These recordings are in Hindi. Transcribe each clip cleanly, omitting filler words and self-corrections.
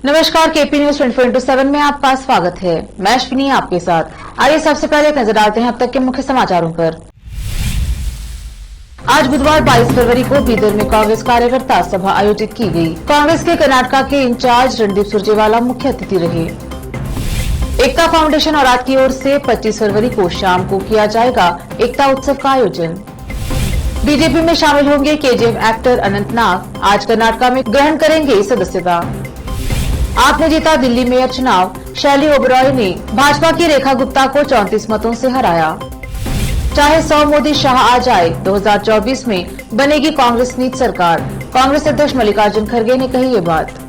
नमस्कार, केपी न्यूज 24/7 में आपका स्वागत है। मैं अश्विनी आपके साथ। आइए सबसे पहले एक नजर डालते हैं अब तक के मुख्य समाचारों पर। आज बुधवार 22 फरवरी को बीदर में कांग्रेस कार्यकर्ता सभा आयोजित की गई। कांग्रेस के कर्नाटक के इंचार्ज रणदीप सुरजेवाला मुख्य अतिथि रहे। एकता फाउंडेशन और की ओर से 25 फरवरी को शाम को किया जाएगा एकता उत्सव का आयोजन। बीजेपी में शामिल होंगे केजीएफ एक्टर अनंत नाग। आज कर्नाटक में ग्रहण करेंगे सदस्यता। आपने जीता दिल्ली मेयर चुनाव। शैली ओबरॉय ने भाजपा की रेखा गुप्ता को 34 मतों से हराया। चाहे 100 मोदी शाह आ जाए, 2024 में बनेगी कांग्रेस नीति सरकार। कांग्रेस अध्यक्ष मल्लिकार्जुन खड़गे ने कही ये बात।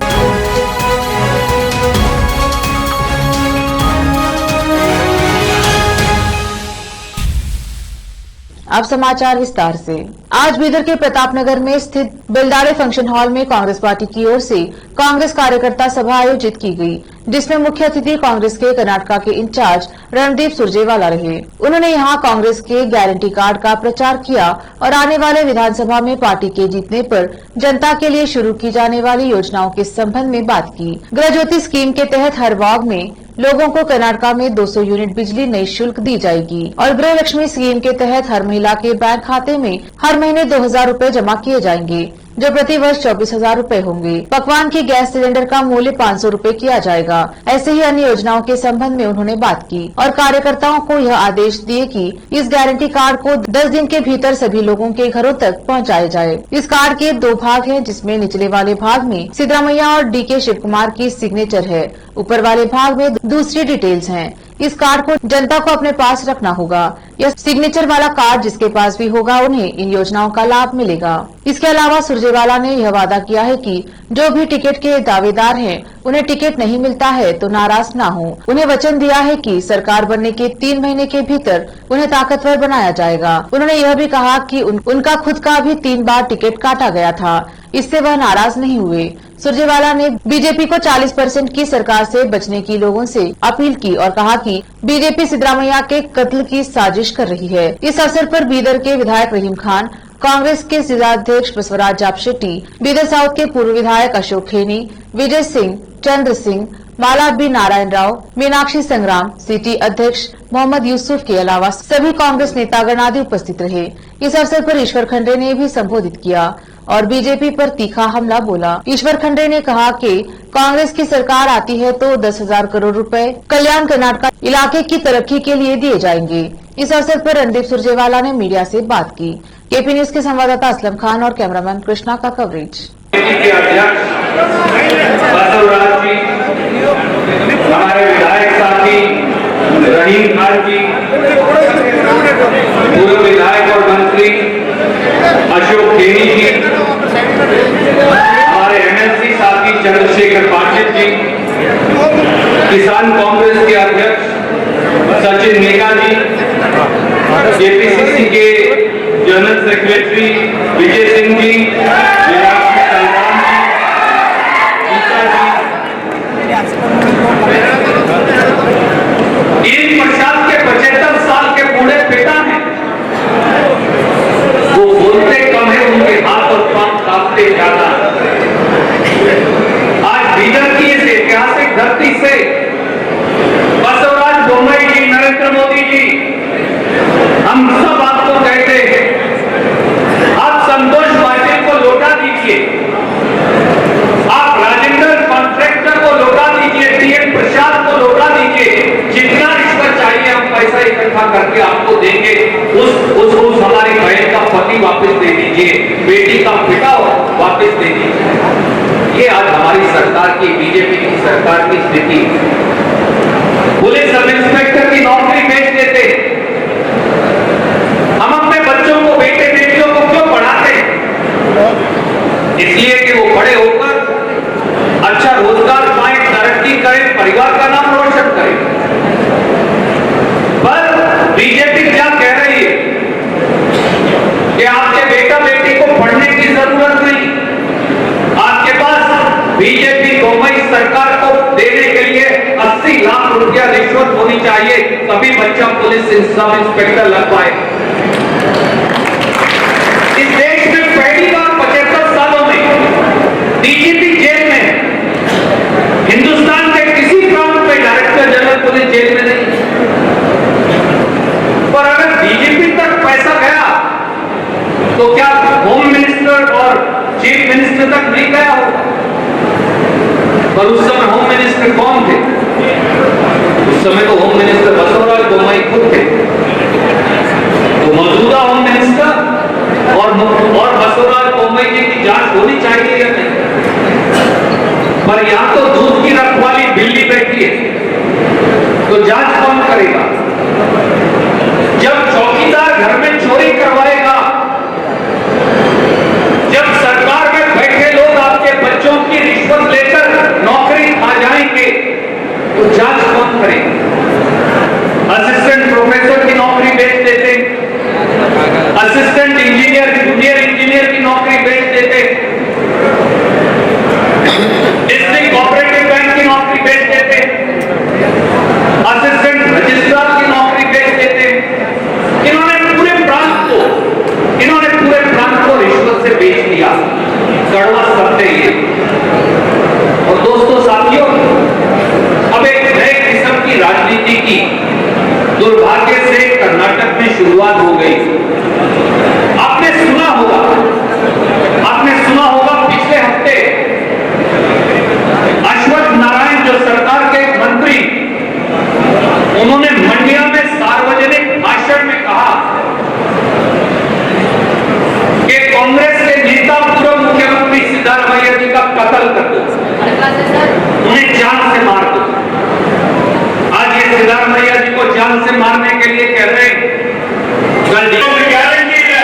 अब समाचार विस्तार से। आज बीदर के प्रतापनगर में स्थित बेलदारे फंक्शन हॉल में कांग्रेस पार्टी की ओर से कांग्रेस कार्यकर्ता सभा आयोजित की गई, जिसमें मुख्य अतिथि कांग्रेस के कर्नाटक के इंचार्ज रणदीप सुरजेवाला रहे। उन्होंने यहां कांग्रेस के गारंटी कार्ड का प्रचार किया और आने वाले विधानसभा में पार्टी के जीतने पर जनता के लिए शुरू की जाने वाली योजनाओं के संबंध में बात की। गृह ज्योति स्कीम के तहत हर वार्ड में लोगों को कर्नाटक में 200 यूनिट बिजली नई शुल्क दी जाएगी और गृह लक्ष्मी स्कीम के तहत हर महिला के बैंक खाते में हर महीने 2000 रूपए जमा किए जाएंगे, जो प्रति वर्ष 24,000 रूपए होंगे। पकवान की गैस सिलेंडर का मूल्य 500 रूपए किया जाएगा। ऐसे ही अन्य योजनाओं के संबंध में उन्होंने बात की और कार्यकर्ताओं को यह आदेश दिए कि इस गारंटी कार्ड को 10 दिन के भीतर सभी लोगों के घरों तक पहुंचाया जाए। इस कार्ड के 2 भाग हैं, जिसमें निचले वाले भाग में सिद्धरामैया और डीके शिव कुमार की सिग्नेचर है। ऊपर वाले भाग में दूसरी डिटेल्स हैं। इस कार्ड को जनता को अपने पास रखना होगा। यह सिग्नेचर वाला कार्ड जिसके पास भी होगा, उन्हें इन योजनाओं का लाभ मिलेगा। इसके अलावा सुरजेवाला ने यह वादा किया है कि जो भी टिकट के दावेदार हैं, उन्हें टिकट नहीं मिलता है तो नाराज ना हो। उन्हें वचन दिया है कि सरकार बनने के 3 महीने के भीतर उन्हें ताकतवर बनाया जाएगा। उन्होंने यह भी कहा कि उनका खुद का भी 3 बार टिकट काटा गया था, इससे वह नाराज नहीं हुए। सुरजेवाला ने बीजेपी को 40% की सरकार से बचने की लोगों से अपील की और कहा कि बीजेपी सिद्धरामैया के कत्ल की साजिश कर रही है। इस अवसर पर बीदर के विधायक रहीम खान, कांग्रेस के जिलाध्यक्ष बसवराज जापशेट्टी, बीदर साउथ के पूर्व विधायक अशोक खेनी, विजय सिंह, चंद्र सिंह, माला बी नारायण राव, मीनाक्षी संग्राम, सिटी अध्यक्ष मोहम्मद यूसुफ के अलावा सभी कांग्रेस नेतागण आदि उपस्थित रहे। इस अवसर पर ईश्वर खंडे ने भी संबोधित किया और बीजेपी पर तीखा हमला बोला। ईश्वर खंडे ने कहा कि कांग्रेस की सरकार आती है तो 10,000 करोड़ रुपए कल्याण कर्नाटक इलाके की तरक्की के लिए दिए जाएंगे। इस अवसर पर रणदीप सुरजेवाला ने मीडिया से बात की। केपी न्यूज के संवाददाता असलम खान और कैमरामैन कृष्णा का कवरेज। हमारे विधायक साथी रहीम खान जी, पूर्व विधायक और मंत्री अशोक खेनी जी, हमारे एमएलसी साथी चंद्रशेखर पाटिल जी, किसान कांग्रेस के अध्यक्ष सचिन नेगा जी, जेपीसीसी के जनरल सेक्रेटरी विजय सिंह जी, मीनाक्षी संग्राम जी, गीता जी, इन प्रसाद के 75 साल के बूढ़े पिता हैं, वो बोलते कम है, उनके हाथ और पांव कांपते ज्यादा। आज बीदर की इस ऐतिहासिक धरती से बसवराज बोम्मई जी, नरेंद्र मोदी जी, हम सब आपको कहते हैं, आप संतोष पाटिल को लौटा दीजिए, आप राजेंद्र कॉन्ट्रैक्टर को लौटा दीजिए, टीएन प्रसाद को लौटा दीजिए। जितना रिश्वत चाहिए हम पैसा इकट्ठा करके आपको देंगे। उस हमारी बहन का पति वापस दे दीजिए, बेटी का पिता वापस दे दीजिए। ये आज हमारी सरकार की, बीजेपी की सरकार की स्थिति। पुलिस सब इंस्पेक्टर की नौकरी बेच देते। हम अपने बच्चों को, बेटे बेटियों को क्यों पढ़ाते? इसलिए कि वो बड़े होकर अच्छा रोजगार पाए, तरक्की करें, परिवार का नाम रोशन करें। पर बीजेपी क्या कह रही है कि आपके बेटा बेटी को पढ़ने की जरूरत नहीं, आपके पास बीजेपी बोम्मई सरकार को देने के लिए 80 लाख रुपया रिश्वत होनी चाहिए, तभी बच्चा पुलिस सब इंस्पेक्टर लग पाए। इस देश में पहली बार 75 सालों में डीजीपी जेल में समय तो होम मिनिस्टर बसवराज बोम्मई खुद थे, तो मौजूदा होम मिनिस्टर और बसवराज बोम्मई जी की जांच होनी चाहिए या नहीं? पर यहां तो दूध की रखवाली बिल्ली बैठी है, तो जांच कौन करेगा? जब चौकीदार घर में चोरी करवाएगा, जब सरकार में बैठे लोग आपके बच्चों की रिश्वत लेकर नौकरी खा जाएंगे, तो जांच कौन करेगा? असिस्टेंट प्रोफेसर की नौकरी बेच देते, असिस्टेंट इंजीनियर, जूनियर इंजीनियर की नौकरी बेच देते, डिस्ट्रिक्ट कोऑपरेटिव बैंक की नौकरी बेच देते, असिस्टेंट रजिस्ट्रार की नौकरी बेच देते। इन्होंने पूरे प्रांत को रिश्वत से बेच दिया। कड़वा सत्य ये। और दोस्तों साथियों, अब एक नए किस्म की राजनीति की दुर्भाग्य से कर्नाटक में शुरुआत हो गई। आपने सुना होगा पिछले हफ्ते अश्वत्थ नारायण जो सरकार के एक मंत्री, उन्होंने मंडिया में सार्वजनिक भाषण में कहा कि कांग्रेस के नेता पूर्व मुख्यमंत्री सिद्धारमैया जी का कत्ल कर दो, उन्हें जान से मार दो। आज ये सिद्धारमैया जी को जान से मारने के लिए कह रहे हैं, गारंटी है,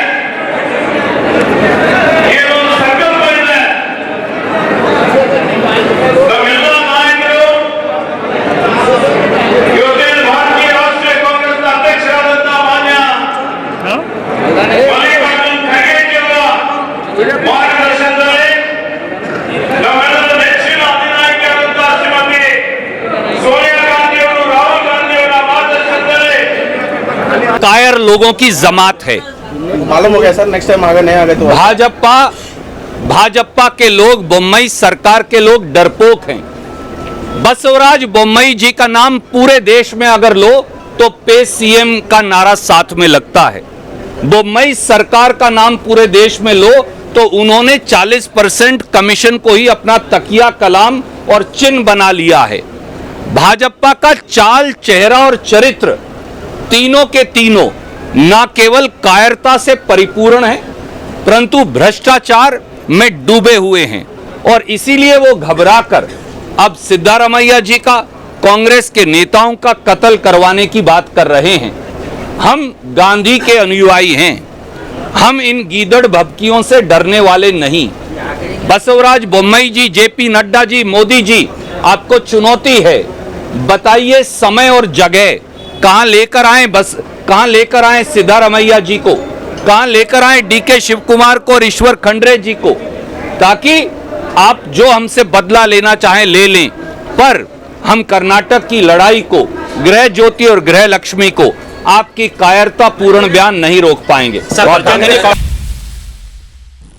ये लोग संकल्प है। तमिलनाडु नायकರು ಇವತ್ತಿನ ಭಾರತೀಯ ರಾಷ್ಟ್ರೀಯ ಕಾಂಗ್ರೆಸ್ನ ಅಧ್ಯಕ್ಷರಾದಂತ ಮಾನ್ಯ ಮಲ್ಲಿಕಾರ್ಜುನ್ ಖರ್ಗೆ ಅವರ ಮಾರ್ಗದರ್ಶನದಲ್ಲಿ ನಮ್ಮೆಲ್ಲರ ನೆಚ್ಚಿನ ಅಧಿನಾಯಕರಾದಂತ ಶ್ರೀಮತಿ ಸೋನಿಯಾ ಗಾಂಧಿ ಅವರು, ರಾಹುಲ್ ಗಾಂಧಿ ಅವರ ಮಾರ್ಗದರ್ಶನದಲ್ಲಿ कायर लोगों की जमात है। मालूम हो गया सर, नेक्स्ट टाइम अगर नहीं आ गए तो भाजपा के लोग, बोम्मई सरकार के लोग डरपोक हैं। बसवराज बोम्मई जी का नाम पूरे देश में अगर लो तो पे सीएम का नारा साथ में लगता है। बोम्मई सरकार का नाम पूरे देश में लो तो उन्होंने 40% कमीशन को ही अपना तकिया कलाम और चिन्ह बना लिया है। भाजपा का चाल, चेहरा और चरित्र तीनों के तीनों न केवल कायरता से परिपूर्ण है, परंतु भ्रष्टाचार में डूबे हुए हैं। और इसीलिए वो घबराकर अब सिद्धारमैया जी का, कांग्रेस के नेताओं का कत्ल करवाने की बात कर रहे हैं। हम गांधी के अनुयायी हैं, हम इन गीदड़ भभकियों से डरने वाले नहीं। बसवराज बोम्मई जी, जेपी नड्डा जी, मोदी जी, आपको चुनौती है, बताइए समय और जगह कहां लेकर आए, बस कहां लेकर आए सिद्धारमैया जी को, कहां लेकर आए डीके शिव कुमार को और ईश्वर खंडरे जी को, ताकि आप जो हमसे बदला लेना चाहें ले लें, पर हम कर्नाटक की लड़ाई को, गृह ज्योति और गृह लक्ष्मी को आपकी कायरता पूर्ण बयान नहीं रोक पाएंगे।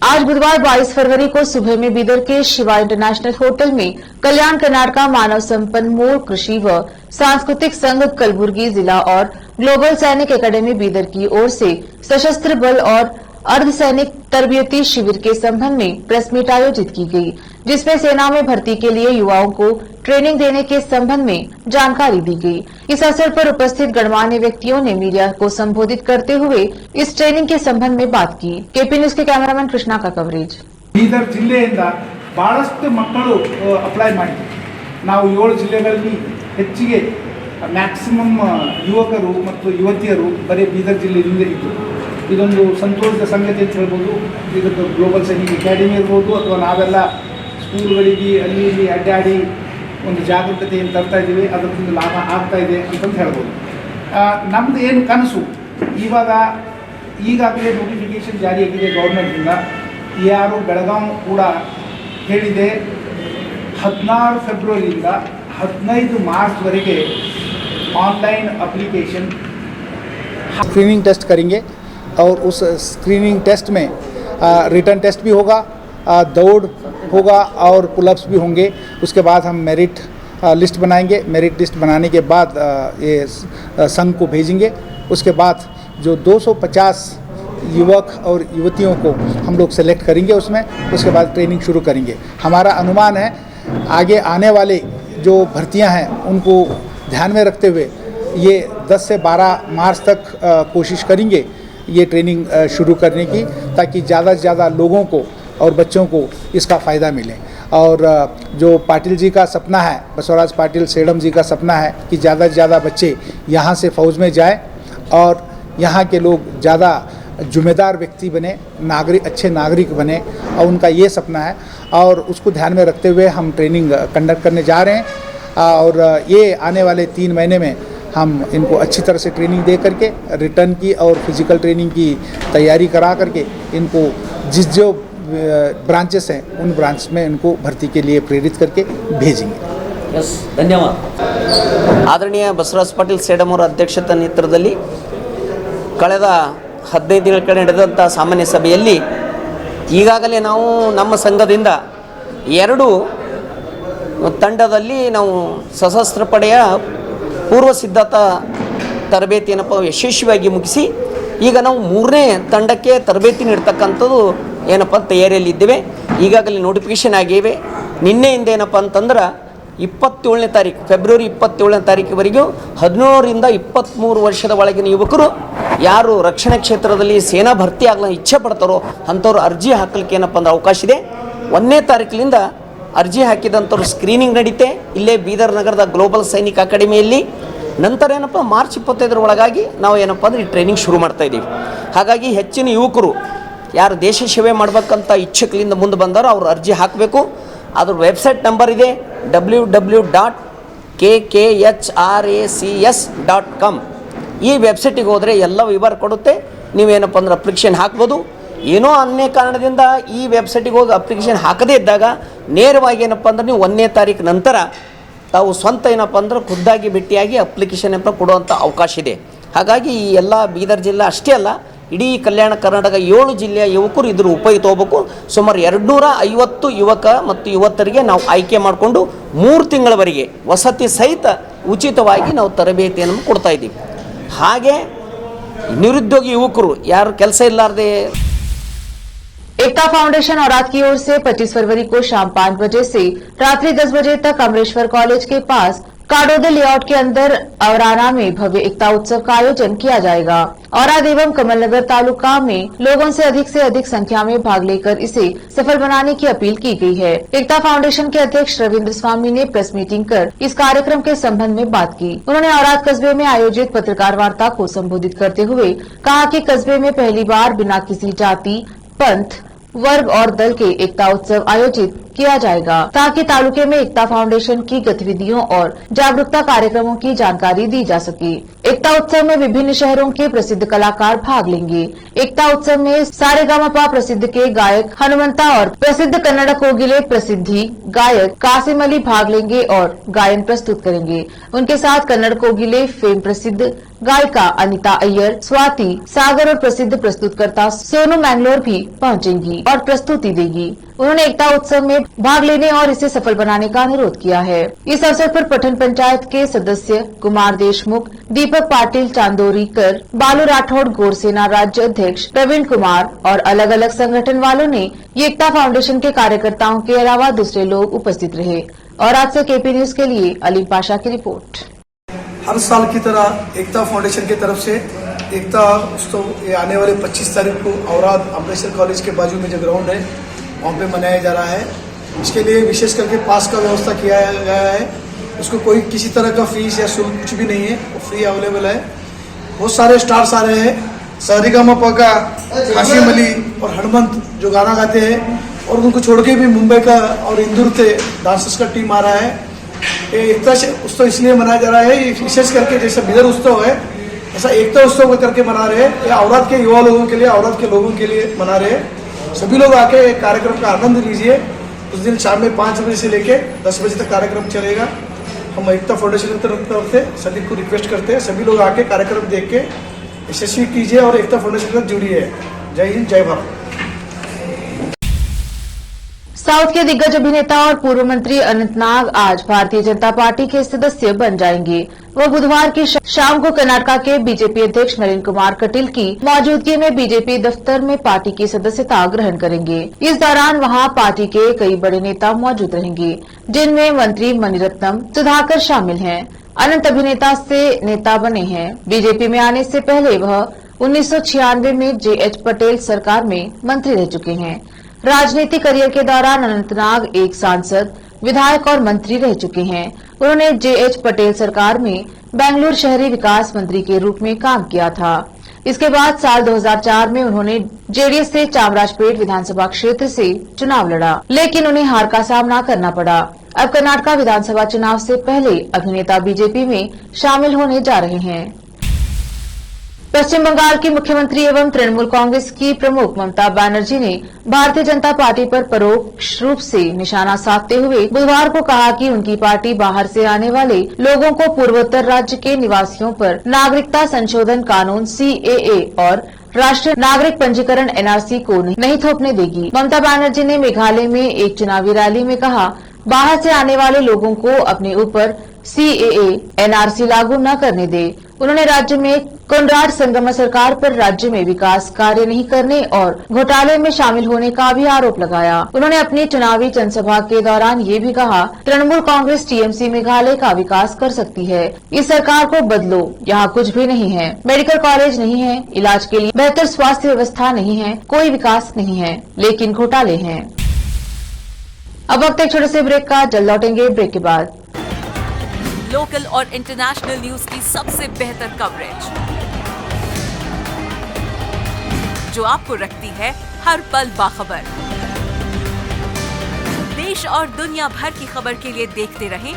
आज बुधवार 22 फरवरी को सुबह में बीदर के शिवा इंटरनेशनल होटल में कल्याण कर्नाटका मानव संपन्न मूल कृषि व सांस्कृतिक संघ कलबुर्गी जिला और ग्लोबल सैनिक एकेडमी बीदर की ओर से सशस्त्र बल और अर्धसैनिक तरबियती शिविर के संबंध में प्रेस मीट आयोजित की गई, जिसमें सेना में भर्ती के लिए युवाओं को ट्रेनिंग देने के संबंध में जानकारी दी गई। इस अवसर पर उपस्थित गणमान्य व्यक्तियों ने मीडिया को संबोधित करते हुए इस ट्रेनिंग के संबंध में बात की। केपी न्यूज के कैमरामैन कृष्णा का कवरेज। ಬೀದರ್ ಜಿಲ್ಲೆಯಿಂದ ಬಹಳಷ್ಟು ಮಕ್ಕಳು ಅಪ್ಲೈ ಮಾಡಿದ್ರು. ನಾವು 7 ಜಿಲ್ಲೆಗಳಲ್ಲಿ ಹೆಚ್ಚಿಗೆ ಮ್ಯಾಕ್ಸಿಮಮ್ ಯುವಕರು ಮತ್ತು ಯುವತಿಯರು ಬರೀ ಬೀದರ್ ಜಿಲ್ಲೆಯಿಂದ ಇದ್ದರು. ಇದೊಂದು ಸಂತೋಷದ ಸಂಗತಿ ಅಂತ ಹೇಳ್ಬೋದು. ಇದಕ್ಕೆ ಗ್ಲೋಬಲ್ ಸೈನಿಕ್ ಅಕಾಡೆಮಿ ಇರ್ಬೋದು ಅಥವಾ ನಾವೆಲ್ಲ ಸ್ಕೂಲ್ಗಳಿಗೆ ಅಲ್ಲಿ ಇಲ್ಲಿ ಅಡ್ಡಾಡಿ ಒಂದು ಜಾಗೃತತೆಯನ್ನು ತರ್ತಾ ಇದ್ದೀವಿ, ಅದರಿಂದ ಲಾಭ ಆಗ್ತಾ ಇದೆ ಅಂತಂದು ಹೇಳ್ಬೋದು. ನಮ್ಮದು ಏನು ಕನಸು, ಈಗಾಗಲೇ ನೋಟಿಫಿಕೇಷನ್ ಜಾರಿಯಾಗಿದೆ ಗೌರ್ಮೆಂಟಿಂದ. ಯಾರು ಬೆಳಗಾವಿ ಕೂಡ ಹೇಳಿದೆ 16 ಫೆಬ್ರವರಿಯಿಂದ 15 ಮಾರ್ಚ್ವರೆಗೆ ऑनलाइन एप्लीकेशन स्क्रीनिंग टेस्ट करेंगे और उस स्क्रीनिंग टेस्ट में रिटर्न टेस्ट भी होगा, दौड़ होगा और पुलअप्स भी होंगे. उसके बाद हम मेरिट लिस्ट बनाएंगे. मेरिट लिस्ट बनाने के बाद ये संघ को भेजेंगे. उसके बाद जो 250 युवक और युवतियों को हम लोग सेलेक्ट करेंगे उसमें. उसके बाद ट्रेनिंग शुरू करेंगे. हमारा अनुमान है आगे आने वाले जो भर्तियां हैं उनको ध्यान में रखते हुए ये 10 से 12 मार्च तक कोशिश करेंगे ये ट्रेनिंग शुरू करने की, ताकि ज़्यादा से ज़्यादा लोगों को और बच्चों को इसका फ़ायदा मिले। और जो पाटिल जी का सपना है, बसवराज पाटिल सेडम जी का सपना है कि ज़्यादा से ज़्यादा बच्चे यहाँ से फ़ौज में जाए और यहाँ के लोग ज़्यादा जिम्मेदार व्यक्ति बने, अच्छे नागरिक बने, और उनका ये सपना है। और उसको ध्यान में रखते हुए हम ट्रेनिंग कंडक्ट करने जा रहे हैं और ये आने वाले 3 महीने में हम इनको अच्छी तरह से ट्रेनिंग दे करके रिटर्न की और फिजिकल ट्रेनिंग की तैयारी करा करके इनको जो ब्रांचेस हैं उन ब्रांच में इनको भर्ती के लिए प्रेरित करके भेजेंगे। ಎಸ್ ಧನ್ಯವಾದ. ಆದರಣೀಯ ಬಸವರಾಜ ಪಾಟೀಲ್ ಸೇಡಂ ಅವರ ಅಧ್ಯಕ್ಷತೆ ನೇತೃತ್ವದಲ್ಲಿ ಕಳೆದ 15 ದಿನಗಳ ಕಡೆ ನಡೆದಂಥ ಸಾಮಾನ್ಯ ಸಭೆಯಲ್ಲಿ ಈಗಾಗಲೇ ನಾವು ನಮ್ಮ ಸಂಘದಿಂದ 2 ತಂಡದಲ್ಲಿ ನಾವು ಸಶಸ್ತ್ರ ಪಡೆಯ ಪೂರ್ವ ಸಿದ್ಧತಾ ತರಬೇತಿಯನ್ನು ಯಶಸ್ವಿಯಾಗಿ ಮುಗಿಸಿ ಈಗ ನಾವು 3ನೇ ತಂಡಕ್ಕೆ ತರಬೇತಿ ನೀಡ್ತಕ್ಕಂಥದ್ದು ಏನಪ್ಪ ತಯಾರಿಯಲ್ಲಿದ್ದೇವೆ. ಈಗಾಗಲೇ ನೋಟಿಫಿಕೇಷನ್ ಆಗಿವೆ. ನಿನ್ನೆಯಿಂದ ಏನಪ್ಪ ಅಂತಂದ್ರೆ 27ನೇ ತಾರೀಕು ಫೆಬ್ರವರಿ 27ನೇ ತಾರೀಕಿವರೆಗೂ 17 ರಿಂದ 23 ವರ್ಷದ ಒಳಗಿನ ಯುವಕರು ಯಾರು ರಕ್ಷಣಾ ಕ್ಷೇತ್ರದಲ್ಲಿ ಸೇನಾ ಭರ್ತಿ ಆಗಲು ಇಚ್ಛೆ ಪಡ್ತಾರೋ ಅಂಥವ್ರು ಅರ್ಜಿ ಹಾಕಲಿಕ್ಕೆ ಏನಪ್ಪ ಅಂದ್ರೆ ಅವಕಾಶ ಇದೆ. 1ನೇ ತಾರೀಕಿನಿಂದ ಅರ್ಜಿ ಹಾಕಿದಂಥವ್ರು ಸ್ಕ್ರೀನಿಂಗ್ ನಡೀತೆ ಇಲ್ಲೇ ಬೀದರ್ ನಗರದ ಗ್ಲೋಬಲ್ ಸೈನಿಕ್ ಅಕಾಡೆಮಿಯಲ್ಲಿ. ನಂತರ ಏನಪ್ಪ ಮಾರ್ಚ್ 25ರ ಒಳಗಾಗಿ ನಾವು ಏನಪ್ಪ ಅಂದ್ರೆ ಈ ಟ್ರೈನಿಂಗ್ ಶುರು ಮಾಡ್ತಾ ಇದ್ದೀವಿ. ಹಾಗಾಗಿ ಹೆಚ್ಚಿನ ಯುವಕರು ಯಾರು ದೇಶ ಸೇವೆ ಮಾಡಬೇಕಂತ ಇಚ್ಛೆಗಳಿಂದ ಮುಂದೆ ಬಂದಾರೋ ಅವರು ಅರ್ಜಿ ಹಾಕಬೇಕು. ಅದ್ರ ವೆಬ್ಸೈಟ್ ನಂಬರ್ ಇದೆ www.kkehracs.com. ಈ ವೆಬ್ಸೈಟಿಗೆ ಹೋದರೆ ಎಲ್ಲ ವಿವರ ಕೊಡುತ್ತೆ. ನೀವೇನಪ್ಪ ಅಂದ್ರೆ ಅಪ್ಲಿಕೇಶನ್ ಹಾಕ್ಬೋದು. ಏನೋ ಅನ್ಯ ಕಾರಣದಿಂದ ಈ ವೆಬ್ಸೈಟಿಗೆ ಹೋಗಿ ಅಪ್ಲಿಕೇಶನ್ ಹಾಕದೇ ಇದ್ದಾಗ ನೇರವಾಗಿ ಏನಪ್ಪ ಅಂದ್ರೆ ನೀವು 1ನೇ ತಾರೀಕು ನಂತರ ತಾವು ಸ್ವಂತ ಏನಪ್ಪ ಅಂದ್ರೆ ಖುದ್ದಾಗಿ ಭೇಟಿಯಾಗಿ ಅಪ್ಲಿಕೇಶನ್ ಏನಪ್ಪ ಕೊಡುವಂಥ ಅವಕಾಶ ಇದೆ. ಹಾಗಾಗಿ ಈ ಎಲ್ಲ ಬೀದರ್ ಜಿಲ್ಲೆ ಅಷ್ಟೇ ಅಲ್ಲ, ಇಡೀ ಕಲ್ಯಾಣ ಕರ್ನಾಟಕ 7 ಜಿಲ್ಲೆಯ ಯುವಕರು ಇದ್ರ ಉಪಯೋಗ ತೊಗೋಬೇಕು. ಸುಮಾರು 250 ಯುವಕ ಮತ್ತು ಯುವತರಿಗೆ ನಾವು ಆಯ್ಕೆ ಮಾಡಿಕೊಂಡು 3 ತಿಂಗಳವರೆಗೆ ವಸತಿ ಸಹಿತ ಉಚಿತವಾಗಿ ನಾವು ತರಬೇತಿಯನ್ನು ಕೊಡ್ತಾ ಇದ್ದೀವಿ. ಹಾಗೆ ನಿರುದ್ಯೋಗಿ ಯುವಕರು ಯಾರು ಕೆಲಸ ಇಲ್ಲಾರದೆ एकता फाउंडेशन औरात की ओर से 25 फरवरी को शाम 5 बजे से रात्रि 10 बजे तक अमरेश्वर कॉलेज के पास काडोदे लेआउट के अंदर औराना में भव्य एकता उत्सव का आयोजन किया जाएगा। औराद एवं कमलनगर तालुका में लोगों से अधिक संख्या में भाग लेकर इसे सफल बनाने की अपील की गई है। एकता फाउंडेशन के अध्यक्ष रविंद्र स्वामी ने प्रेस मीटिंग कर इस कार्यक्रम के संबंध में बात की। उन्होंने औराद कस्बे में आयोजित पत्रकार वार्ता को संबोधित करते हुए कहा कि कस्बे में पहली बार बिना किसी जाति, पंथ, वर्ग और दल के एकता उत्सव आयोजित किया जाएगा, ताकि तालुके में एकता फाउंडेशन की गतिविधियों और जागरूकता कार्यक्रमों की जानकारी दी जा सके। एकता उत्सव में विभिन्न शहरों के प्रसिद्ध कलाकार भाग लेंगे। एकता उत्सव में सारेगामापा प्रसिद्ध के गायक हनुमंता और प्रसिद्ध कन्नड़ कोगिले प्रसिद्धि गायक कासिम अली भाग लेंगे और गायन प्रस्तुत करेंगे। उनके साथ कन्नड़ कोगिले फेम प्रसिद्ध गायिका अनिता अय्यर, स्वाति सागर और प्रसिद्ध प्रस्तुतकर्ता सोनू मैंगलोर भी पहुंचेंगी और प्रस्तुति देगी। उन्होंने एकता उत्सव में भाग लेने और इसे सफल बनाने का अनुरोध किया है। इस अवसर पर पठन पंचायत के सदस्य कुमार देशमुख, दीपक पाटिल चांदोरीकर, बालू राठौड़, गोरसेना राज्य अध्यक्ष प्रवीण कुमार और अलग अलग संगठन वालों ने एकता फाउंडेशन के कार्यकर्ताओं के अलावा दूसरे लोग उपस्थित रहे। और आज से केपी न्यूज के लिए अलीम पाशा की रिपोर्ट। हर साल की तरह एकता फाउंडेशन की तरफ से एकता उत्सव ये आने वाले 25 तारीख को औराद अमरेश्वर कॉलेज के बाजू में जो ग्राउंड है वहाँ पे मनाया जा रहा है। इसके लिए विशेष करके पास का व्यवस्था किया गया है। उसको कोई किसी तरह का फीस या शुल्क कुछ भी नहीं है, वो फ्री अवेलेबल है। बहुत सारे स्टार्स आ रहे हैं। सारेगामापा का कासिम अली और हनुमंत जो गाना गाते हैं, और उनको छोड़ के भी मुंबई का और इंदौर से डांसर्स का टीम आ रहा है। ये एकता उत्सव इसलिए मनाया जा रहा है, ये विशेष करके जैसे बिदर उत्सव है ऐसा एकता उत्सव करके मना रहे हैं। ये औरत के युवा लोगों के लिए, औरत के लोगों के लिए मना रहे हैं। सभी लोग आके एक कार्यक्रम का आनंद लीजिए। उस दिन शाम में 5 बजे से लेके 10 बजे तक कार्यक्रम चलेगा। हम एकता फाउंडेशन की तरफ से सभी को रिक्वेस्ट करते हैं, सभी लोग आके कार्यक्रम देख के यशस्वी कीजिए और एकता फाउंडेशन के साथ जुड़िए। जय हिंद, जय भारत। साउथ के दिग्गज अभिनेता और पूर्व मंत्री अनंत नाग आज भारतीय जनता पार्टी के सदस्य बन जाएंगे। वो बुधवार की शाम को कर्नाटका के बीजेपी अध्यक्ष नलिन कुमार कटील की मौजूदगी में बीजेपी दफ्तर में पार्टी की सदस्यता ग्रहण करेंगे। इस दौरान वहां पार्टी के कई बड़े नेता मौजूद रहेंगे, जिनमें मंत्री मणिरत्नम सुधाकर शामिल हैं। अनंत अभिनेता से नेता बने हैं। बीजेपी में आने से पहले वह 1996 में JH पटेल सरकार में मंत्री रह चुके हैं। राजनीतिक करियर के दौरान अनंतनाग एक सांसद, विधायक और मंत्री रह चुके हैं। उन्होंने JH पटेल सरकार में बेंगलुरु शहरी विकास मंत्री के रूप में काम किया था। इसके बाद साल 2004 में उन्होंने जेडीएस से चामराजपेट विधानसभा क्षेत्र से चुनाव लड़ा, लेकिन उन्हें हार का सामना करना पड़ा। अब कर्नाटका विधानसभा चुनाव से पहले अभिनेता बीजेपी में शामिल होने जा रहे हैं। पश्चिम बंगाल की मुख्यमंत्री एवं तृणमूल कांग्रेस की प्रमुख ममता बनर्जी ने भारतीय जनता पार्टी पर परोक्ष रूप से निशाना साधते हुए बुधवार को कहा कि उनकी पार्टी बाहर से आने वाले लोगों को पूर्वोत्तर राज्य के निवासियों पर नागरिकता संशोधन कानून CAA और राष्ट्रीय नागरिक पंजीकरण NRC को नहीं थोपने देगी। ममता बनर्जी ने मेघालय में एक चुनावी रैली में कहा, बाहर से आने वाले लोगों को अपने ऊपर CAA NRC लागू न करने दे। उन्होंने राज्य में कोनराड संगम सरकार पर राज्य में विकास कार्य नहीं करने और घोटाले में शामिल होने का भी आरोप लगाया। उन्होंने अपनी चुनावी जनसभा के दौरान ये भी कहा, तृणमूल कांग्रेस TMC मेघालय का विकास कर सकती है, इस सरकार को बदलो, यहाँ कुछ भी नहीं है, मेडिकल कॉलेज नहीं है, इलाज के लिए बेहतर स्वास्थ्य व्यवस्था नहीं है, कोई विकास नहीं है, लेकिन घोटाले हैं। अब वक्त एक छोटे से ब्रेक का, जल्द लौटेंगे ब्रेक के बाद। लोकल और इंटरनेशनल न्यूज की सबसे बेहतर कवरेज जो आपको रखती है हर पल बाखबर। देश और दुनिया भर की खबर के लिए देखते रहें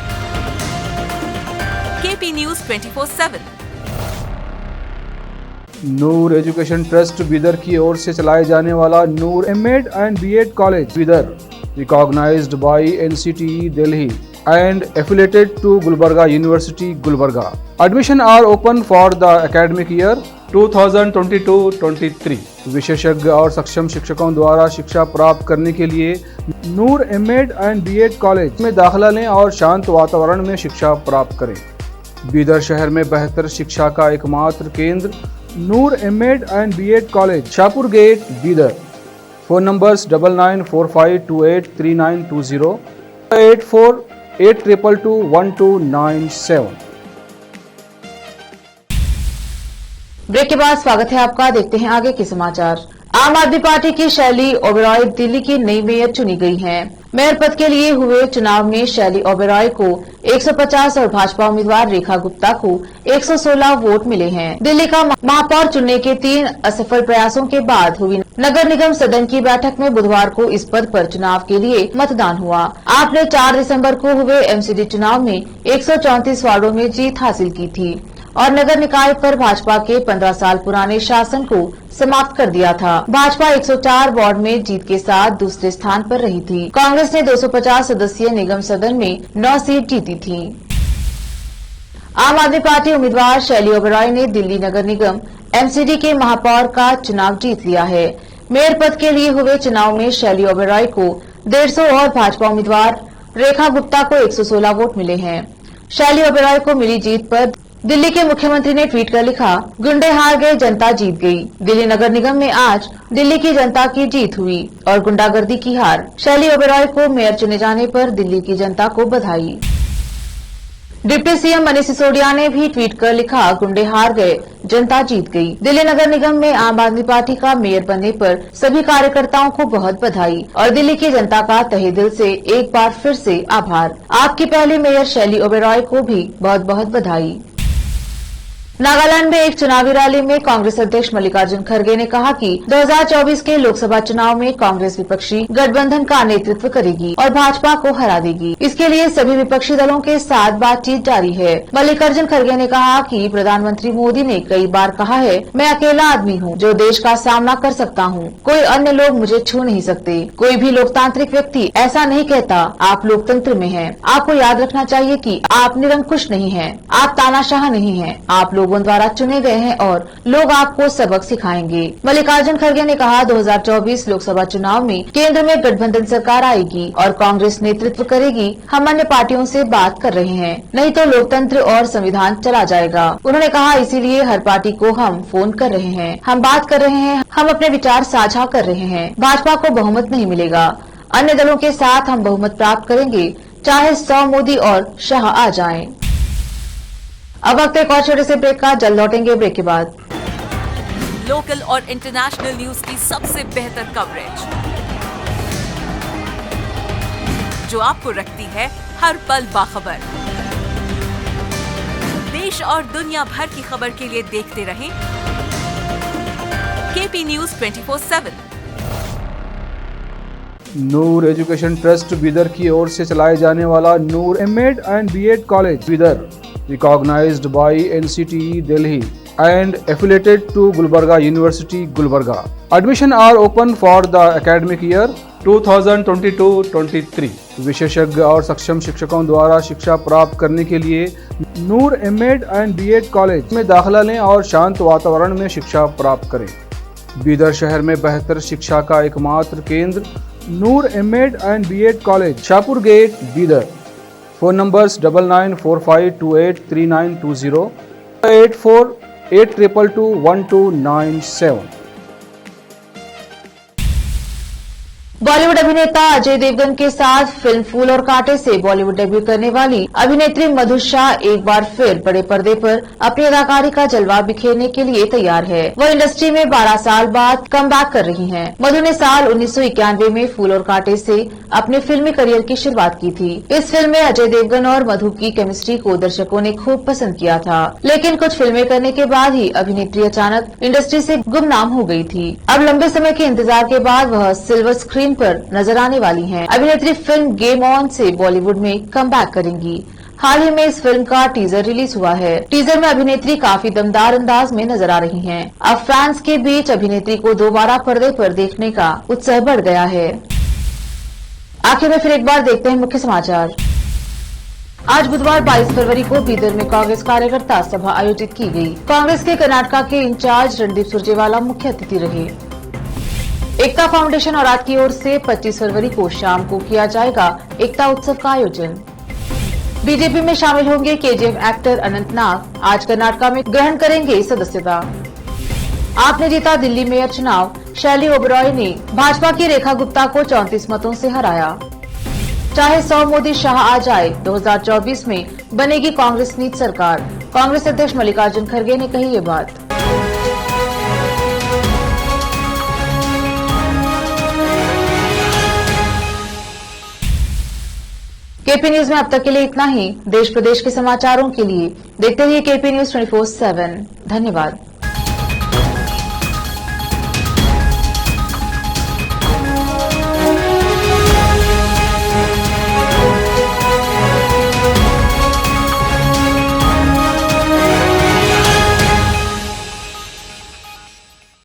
KP News 24/7। Noor education trust Bidar की ओर से चलाए जाने वाला नूर M.Ed and B.Ed college Bidar, recognized by NCTE Delhi and affiliated to Gulbarga University, Gulbarga. Admission are open for the academic year 2022-23. विशेषज्ञ और सक्षम शिक्षकों द्वारा शिक्षा प्राप्त करने के लिए नूर M.Ed and B.Ed कॉलेज में दाखिला लें और शांत वातावरण में शिक्षा प्राप्त करें। बीदर शहर में बेहतर शिक्षा का एकमात्र केंद्र Noor M.Ed and B.Ed college, Shahpur gate, Bidar. Phone numbers 9945283920, 8482221297। ब्रेक के बाद स्वागत है आपका। देखते हैं आगे के समाचार। आम आदमी पार्टी की शैली ओबेरॉय दिल्ली की नई मेयर चुनी गई हैं। मेयर पद के लिए हुए चुनाव में शैली ओबेरॉय को 150 और भाजपा उम्मीदवार रेखा गुप्ता को 116 वोट मिले हैं। दिल्ली का महापौर चुनने के 3 असफल प्रयासों के बाद हुई नगर निगम सदन की बैठक में बुधवार को इस पद पर चुनाव के लिए मतदान हुआ। आपने 4 दिसंबर को हुए MCD चुनाव में 134 वार्डों में जीत हासिल की थी और नगर निकाय पर भाजपा के 15 साल पुराने शासन को समाप्त कर दिया था। भाजपा 104 वार्ड में जीत के साथ दूसरे स्थान पर रही थी। कांग्रेस ने 250 सदस्यीय निगम सदन में 9 सीट जीती थी। आम आदमी पार्टी उम्मीदवार शैली ओबेरॉय ने दिल्ली नगर निगम MCD के महापौर का चुनाव जीत लिया है। मेयर पद के लिए हुए चुनाव में शैली ओबेरॉय को 150 और भाजपा उम्मीदवार रेखा गुप्ता को 116 वोट मिले हैं। शैली ओबेरॉय को मिली जीत पर दिल्ली के मुख्यमंत्री ने ट्वीट कर लिखा, गुंडे हार गए, जनता जीत गई। दिल्ली नगर निगम में आज दिल्ली की जनता की जीत हुई और गुंडागर्दी की हार। शैली ओबेरॉय को मेयर चुने जाने पर दिल्ली की जनता को बधाई। डिप्टी CM मनीष सिसोदिया ने भी ट्वीट कर लिखा, गुंडे हार गए, जनता जीत गई। दिल्ली नगर निगम में आम आदमी पार्टी का मेयर बनने पर सभी कार्यकर्ताओं को बहुत बधाई और दिल्ली की जनता का तहे दिल से एक बार फिर से आभार। आपकी पहली मेयर शैली ओबेरॉय को भी बहुत बहुत बधाई। नागालैंड में एक चुनावी रैली में कांग्रेस अध्यक्ष मल्लिकार्जुन खड़गे ने कहा कि 2024 के लोकसभा चुनाव में कांग्रेस विपक्षी गठबंधन का नेतृत्व करेगी और भाजपा को हरा देगी। इसके लिए सभी विपक्षी दलों के साथ बातचीत जारी है। मल्लिकार्जुन खड़गे ने कहा कि प्रधानमंत्री मोदी ने कई बार कहा है, मैं अकेला आदमी हूँ जो देश का सामना कर सकता हूँ, कोई अन्य लोग मुझे छू नहीं सकते। कोई भी लोकतांत्रिक व्यक्ति ऐसा नहीं कहता। आप लोकतंत्र में हैं। आपको याद रखना चाहिए कि आप निरंकुश नहीं हैं, आप तानाशाह नहीं हैं, आप लोगों द्वारा चुने गए हैं और लोग आपको सबक सिखाएंगे। मल्लिकार्जुन खड़गे ने कहा, 2024 लोकसभा चुनाव में केंद्र में गठबंधन सरकार आएगी और कांग्रेस नेतृत्व करेगी। हम अन्य पार्टियों से बात कर रहे हैं, नहीं तो लोकतंत्र और संविधान चला जाएगा। उन्होंने कहा, इसीलिए हर पार्टी को हम फोन कर रहे हैं, हम बात कर रहे हैं, हम अपने विचार साझा कर रहे हैं। भाजपा को बहुमत नहीं मिलेगा, अन्य दलों के साथ हम बहुमत प्राप्त करेंगे, चाहे 100 मोदी और शाह आ जाएं। अब वक्त एक और छोटे से ब्रेक का, जल्द लौटेंगे ब्रेक के बाद। लोकल और इंटरनेशनल न्यूज की सबसे बेहतर कवरेज जो आपको रखती है हर पल बाखबर। देश और दुनिया भर की खबर के लिए देखते रहें KP news 24/7। Noor education trust Bidar की ओर से चलाए जाने वाला Noor MEd and BEd college Bidar, recognized by NCTE Delhi and affiliated to Gulbarga University, Gulbarga. Admission are open for the academic year 2022-23. विशेषज्ञ और सक्षम शिक्षकों द्वारा शिक्षा प्राप्त करने के लिए नूर एमएड एंड बीएड कॉलेज में दाखिला लें और शांत वातावरण में शिक्षा प्राप्त करें। बीदर शहर में बेहतर शिक्षा का एकमात्र केंद्र Noor MEd and BEd college, Shahpur gate, Bidar. Phone numbers 9945283920, 8482221297। Bollywood अभिनेता अजय देवगन के साथ फिल्म फूल और कांटे से बॉलीवुड डेब्यू करने वाली अभिनेत्री मधु शाह एक बार फिर बड़े पर्दे पर अपनी अदाकारी का जलवा बिखेरने के लिए तैयार है। वो इंडस्ट्री में 12 साल बाद कमबैक कर रही हैं। मधु ने साल 1991 में फूल और कांटे से अपने फिल्मी करियर की शुरुआत की थी। इस फिल्म में अजय देवगन और मधु की केमिस्ट्री को दर्शकों ने खूब पसंद किया था, लेकिन कुछ फिल्में करने के बाद ही अभिनेत्री अचानक इंडस्ट्री से गुमनाम हो गई थी। अब लंबे समय के इंतजार के बाद वह सिल्वर स्क्रीन पर नजर आने वाली हैं। अभिनेत्री फिल्म गेम ऑन से बॉलीवुड में कमबैक करेंगी। हाल ही में इस फिल्म का टीजर रिलीज हुआ है। टीजर में अभिनेत्री काफी दमदार अंदाज में नजर आ रही हैं। अब फैंस के बीच अभिनेत्री को दोबारा पर्दे पर देखने का उत्साह बढ़ गया है। आखिर में फिर एक बार देखते हैं मुख्य समाचार। आज बुधवार 22 फरवरी को बीदर में कांग्रेस कार्यकर्ता सभा आयोजित की गई। कांग्रेस के कर्नाटक के इंचार्ज रणदीप सुरजेवाला मुख्य अतिथि रहे। एकता फाउंडेशन और रात की ओर से 25 फरवरी को शाम को किया जाएगा एकता उत्सव का आयोजन। बीजेपी में शामिल होंगे केजीएफ एक्टर अनंतनाग, आज कर्नाटक में ग्रहण करेंगे सदस्यता। आपने जीता दिल्ली मेयर चुनाव, शैली ओबरॉय ने भाजपा की रेखा गुप्ता को 34 मतों से हराया। चाहे 100 मोदी शाह आ जाए, 2024 में बनेगी कांग्रेस नीति सरकार, कांग्रेस अध्यक्ष मल्लिकार्जुन खड़गे ने कही ये बात। केपी न्यूज में अब तक के लिए इतना ही। देश प्रदेश के समाचारों के लिए देखते रहिए केपी न्यूज 24/7। धन्यवाद।